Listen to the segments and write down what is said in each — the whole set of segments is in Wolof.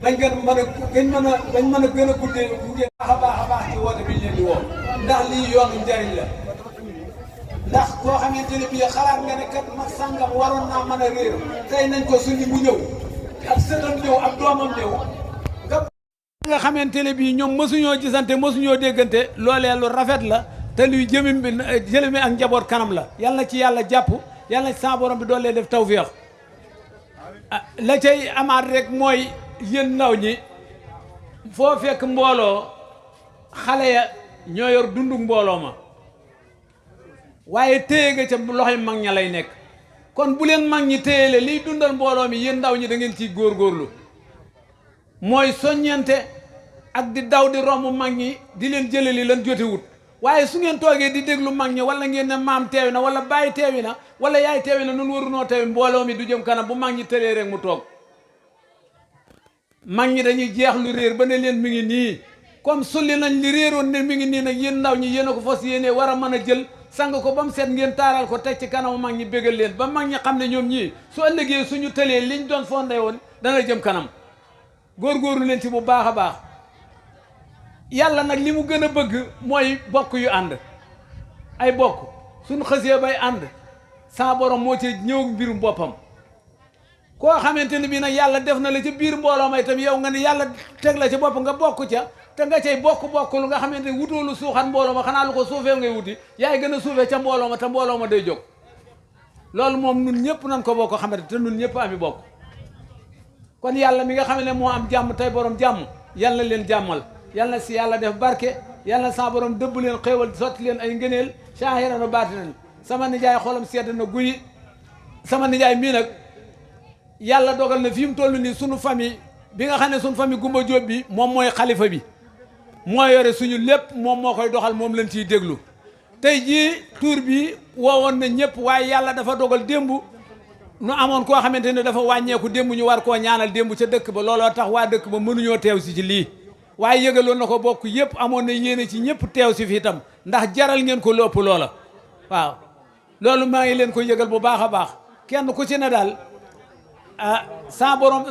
dañ gën mën a gën a guddee bu baax a baax ci woote bi ñu leen di woo ndax lii yoonu njariñ la ndax koo xamante ne bii xalaat nga ne kat mag sàngam waroon naa mën a réer tey nañ ko suñu mu ñëw ak sëtam ñëw ak doomam ñëw nga xamante ne bii ñoom mësuñoo gisante mësuñoo déggante loolee lu rafet la te luy jëlimi ak njaboot kanam la yal na ci yàlla jàpp yal na ci sa borom bi doolee def tawféex la cay amaat rek mooy yéen ndaw ñi foo fekk mbooloo xale ya ñoo yor dundu mbooloo ma waaye téye nga ca loxoy mag ña lay nekk kon bu leen mag ñi téyele liy dundal mbooloo mi yéen ndaw ñi da ngeen ciy góorgóorlu mooy soññente ak di daw di romb mag ñi di leen jëleli lan jotewut waaye su ngeen toogee di déglu mag ñi wala ngeen ne maam teewi na wala bàyyi teewi na wala yaay teewi na nun warunoo teewi mbooloo mi du jëm kanam bu mag ñi tëree rek mu toog mag ñi dañuy jeex lu réer ba ne leen mi ngi nii comme sulli nañ li réeroon ne mi ngi nii nag yéen ndaw ñi yéen a ko fas yéene war a mën a jël sang ko ba mu set ngeen taaral ko teg ci kanamu mag ñi bégal leen ba mag ñi xam ne ñoom ñii su ëllëgee suñu tëlee liñ doon fondé woon dana jëm kanam góorgóorlu leen ci bu baax a baax yàlla nag li mu gën a bëgg mooy bokk yu ànd ay bokk suñu xësee bay ànd sa borom moo ci ñëw mbirum boppam koo xamante ne bii nag yàlla def na la ci biir mbooloo may itam yow nga ne yàlla teg la ci bopp nga bokk ca te nga cay bokk lu nga xamante ne wutoolu suuxat mbooloo ma xanaa lu ko suufee ngay wuti yaay gën a suufee ca mbooloo ma te mbooloo ma day jóg loolu moom nun ñëpp nan ko bokk xamante te nun ñëpp ami bokk kon yàlla mi nga xam ne moo am jàmm tey borom jàmm yàlla na leen jàmmal yàlla na si yàlla def barke yàlla na sa borom dëbb leen xéewal sotti leen ay ngëneel saahiran wa baatinan sama nijaay xolam sedd na guyi sama nijaay mii nag yàlla dogal na fi mu toll nii sunu famille bi nga xam ne sunu famille Gumba Diop bi moom mooy xalifa bi moo yore suñu lépp moom moo koy doxal moom lañ ciy déglu tey jii tuur bi woowoon na ñëpp waaye yàlla dafa dogal démb nu amoon koo xamante ne dafa wàññeeku démb ñu war koo ñaanal démb ca dëkk ba looloo tax waa dëkk ba mënuñoo teew si ci lii waaye yëgaloon na ko bokk yëpp amoon na yéene ci ñëpp teew si fi itam ndax jaral ngeen ko lépp loola waaw loolu maa ngi leen ko yëgal bu baax a baax kenn ku ci ne daal sa borom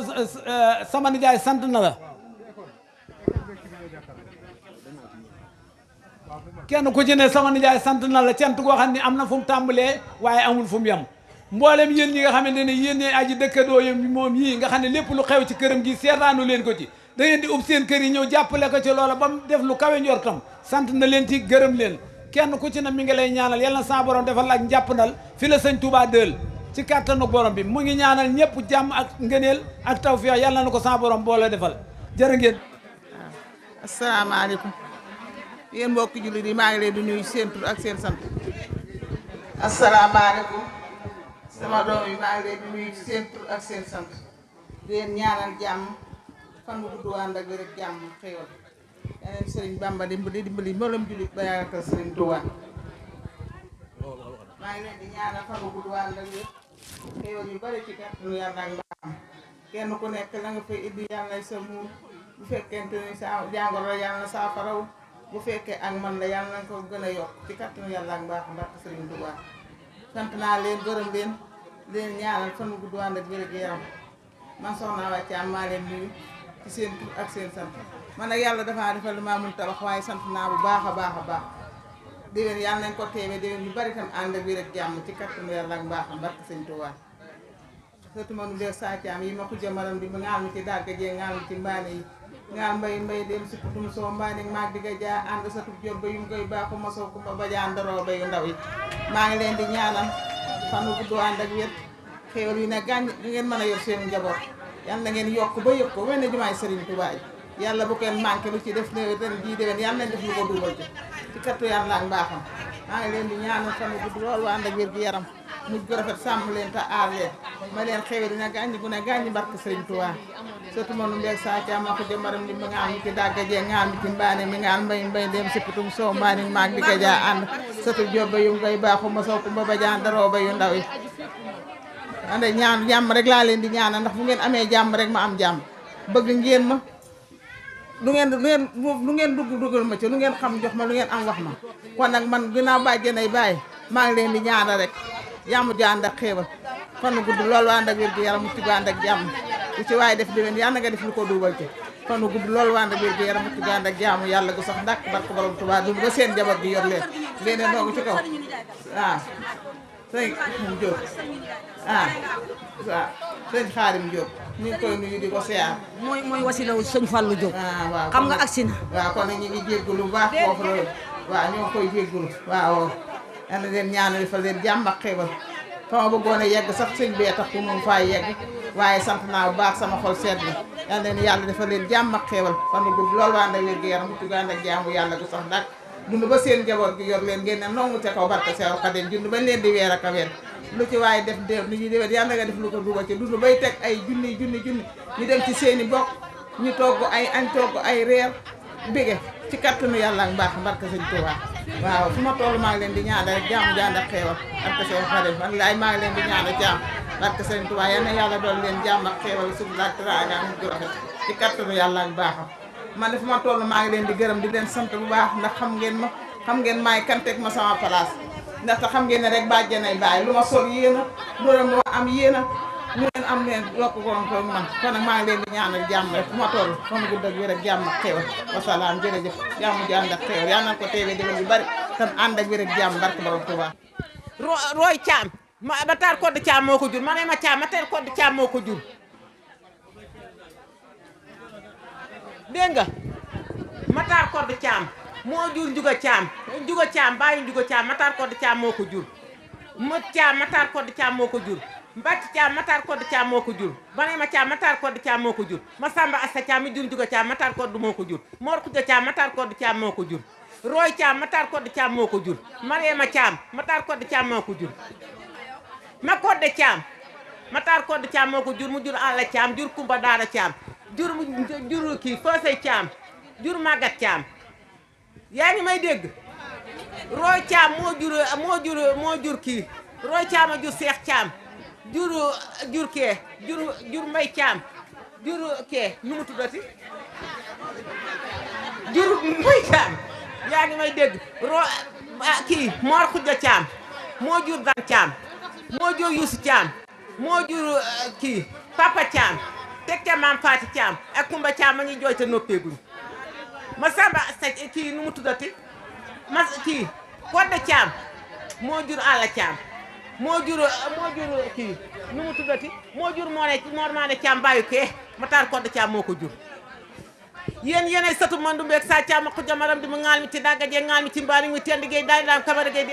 sama nijaay sant na la kenn ku ci ne sama nijaay sant na la cant goo xam ne am na fu mu tàmbalee waaye amul fu mu yem mboolem yéen ñi nga xamante ne yéen ñee aji dëkkandoo yi moom yii nga xam ne lépp lu xew ci këram gi seetaanu leen ko ci da ngeen di ub seen kër yi ñëw jàppale ko ci loola ba mu def lu kawe njortam sant na leen ci gërëm leen kenn ku ci ne mi ngi lay ñaanal yal na sa borom defal la ak njàppandal fi la sëñ Touba dël ci kàttanu borom bi mu ngi ñaanal ñëpp jàmm ak ngëneel ak tawfiix yàlla na ko sa borom boole defal jërë ngeen. asalaamaaleykum yéen mbokki jullit yi maa ngi leen di nuyu seen tur ak seen sant. asalaamaaleykum sama doom yi maa ngi leen di nuyu seen tur ak seen sant di leen ñaanal jàmm fan bu gudd ànd ak wér ak jàmm xéewal yeneen sëriñ Bamba dimbali mboolem jullit ba yaakaar sëriñ Touba maa ngi leen di ñaanal fan bu gudd ànd ak wér xéewal yu bari ci kàttanu yàlla ak mbaaxam kenn ku nekk la nga fay indi yàlla sa muur bu fekkente ni sa jàngoro la yàlla na saafaraw bu fekkee ak man la yàlla na ko gën a yokk ci kàttanu yàlla ak mbaaxam barke sëriñ Touba sant naa leen gërëm leen ñaanal fan bu gudd ànd ak wér ak yaram man soxna Awa Thiam maa leen nuyu ci seen tur ak seen sant man nag yàlla dafa defal lu maa mun tabax waaye sant naa bu baax a baax a baax déwén yàlla nañ ko teewee déwén yu bari tam ànd ak wér ak jàmm ci kattanu yàlla ak mbaaxam barke sëñ Tuubaa surtout ma nu dee saa caam yi ma ko jëmaram bi ngaal mi ci dàgga jee ngaal mi ci mbaane yi ngaal mbay dem si putum soo mbaane maag digga jaa ànd sa tub jor ba yu koy baaxu mosoo kumba ba jaa ndoroo ba yu ndaw yi maa ngi leen di ñaanal fan wu gudd ànd ak wér xéewal yu ne gàññ ngeen mën a yor seen njaboot yàlla na ngeen yokk ba yëg ko wenn jumaay Sëriñ Tuubaa yàlla bu kenn manqué lu ci def ne ren jii déwén yàlla nañ def lu ko dugal ci kattu yàlla ak mbaaxam maa ngi leen di ñaanal fan gudd loolu ànd ak wér gi yaram mujj ko rafet sàmm leen te aar leen ma leen xewe dina gàññi gu ne gàññi barke Sëriñ Tuubaa surtout manu mbeeg saa ca ma ko jëmaram li mi nga am ci dàgga jee nga am ci mbaane mi nga am mbay dem sippitum soo mbaane maag di ko jaa ànd surtout job ba yu ngay baaxu ma soo kumba ba jaa daroo ba yu ndaw yi ande ñaan jàmm rek laa leen di ñaanal ndax bu ngeen amee jàmm rek ma am jàmm bëgg ngeen ma lu ngeen dugal ma ci lu ngeen xam jox ma lu ngeen am wax ma kon nag man ginnaaw bàjjenay bàyyi maa ngi leen di ñaanal rek jàmm ju ànd ak xéewal fan gudd loolu ànd ak wér gu yaram mu ci ànd ak jàmm lu ci waaye def déwén yàlla nga def lu ko duubal ci fanu gudd loolu wànd biir bi yaram ci gànd ak jaamu yàlla gu sax ndàkk barke borom Touba dund ba seen njaboot gi yor leen léeg-léeg noogu ci kaw waaw sëñ Diop waaw sëñ Xaadim Diop ñu ngi koy nuyu di ko siyaar mooy wasila sëñ Fallou Diop waaw xam nga agsi na waaw kon ñu ngi jéggalu bu baax foofu loolu waaw ñoo ngi koy jéggalu waaw yal na leen ñaanal fa leen jàmm ak xéewal fa ma bëggoon a yegg sax sëñ bee tax ku moom faa yegg waaye sant naa bu baax sama xol sedd na yal leen yàlla defal leen jàmm ak xéewal fan gu gudd loolu waa nda wér gu yaram mucc gu ànd ak jaamu yàlla gu sax dak dund ba seen njaboot gi yor leen ngeen ne nongu ca kaw barke Seex Xaadim dund bañ leen di weer ak a weer lu ci waaye def dé lu ñuy déwét yàlla nga def lu ko duba ci dund bay teg ay junni ñu dem ci seeni bokk ñu togg ay añ togg ay reer bége ci kattanu yàlla ak mbaax barke sëñ Touba waaw fu ma toll maa ngi leen di ñaanal rek jàmm jànd ak xéewal barke Seex Xaadim man laay maa ngi leen di ñaanal jàmm barke sëñ Touba yal na yàlla doon leen jàmm ak xéewal suñu laaj teraanga mu ju rafet ci kattanu yàlla ak mbaaxam man de fu ma toll maa ngi leen di gërëm di leen sant bu baax ndax xam ngeen maay kan teg ma sama place ndaxte xam ngeen ne rek bàjjanay bàyyi lu ma sol yéena loolu lu ma am yéena lu leen am leen yokk ko man kon nag maa ngi leen di ñaanal jàmm rek fu ma toll fan gudd ak wér ak jàmm ak xéewal wasalaam jërëjëf jàmm ji ànd ak xéewal yal na ko teewee déwén yu bari tan ànd ak wér ak jàmm barke borom Touba Roy Thiam Matar Codé Thiam moo ko jur ma ne ma Thiam Matar Codé Thiam moo ko jur dégg nga Matar Codé Thiam moo jur Njuga Thiam bàyyi Njuga Thiam Matar Codé Thiam moo ko jur Mët Thiam Matar Codé Thiam moo ko jur Mbacke Thiam Matar Codé Thiam moo ko jur Banema Thiam Matar Codé Thiam moo ko jur Masamba Asta Thiam mi jur Njuga Thiam Matar Codé moo ko jur Mor Khoudia Thiam Matar Codé Thiam moo ko jur Roy Thiam Matar Codé Thiam moo ko jur Mariama Thiam Matar Codé Thiam moo ko jur Ma Codé Thiam Matar Codé Thiam moo ko jur mu jur Alla Thiam jur Kumba Daara Thiam jur kii Fosey Thiam jur Magat Thiam yaa ngi may dégg Roy Thiam moo jur kii Roy Thiam a jur Seex Thiam jur kee jur Mbay Thiam jur kee nu mu tuddati jur Mbay Thiam yaa ngi may dégg kii Mor Khoudia Thiam moo jur Dan Thiam moo jur Youssou Thiam moo jur kii Papa Thiam teg ca Maam Faati Thiam ak Kumba Thiam ma ñuy jooy te noppeeguñ ma samba kii nu mu tuddati kii Codé Thiam moo jur Alla Thiam moo jur kii nu mu tuddati moo jur Mor Maane Thiam bàyyi kee Matar Codé Thiam moo ko jur yéenay satu mandu mbeeg sa Thiam ak Khoudia maram di mu ŋaal mi ci dagga jee ŋaal mi ci mbaari mi tendi gay daay daam kamara gay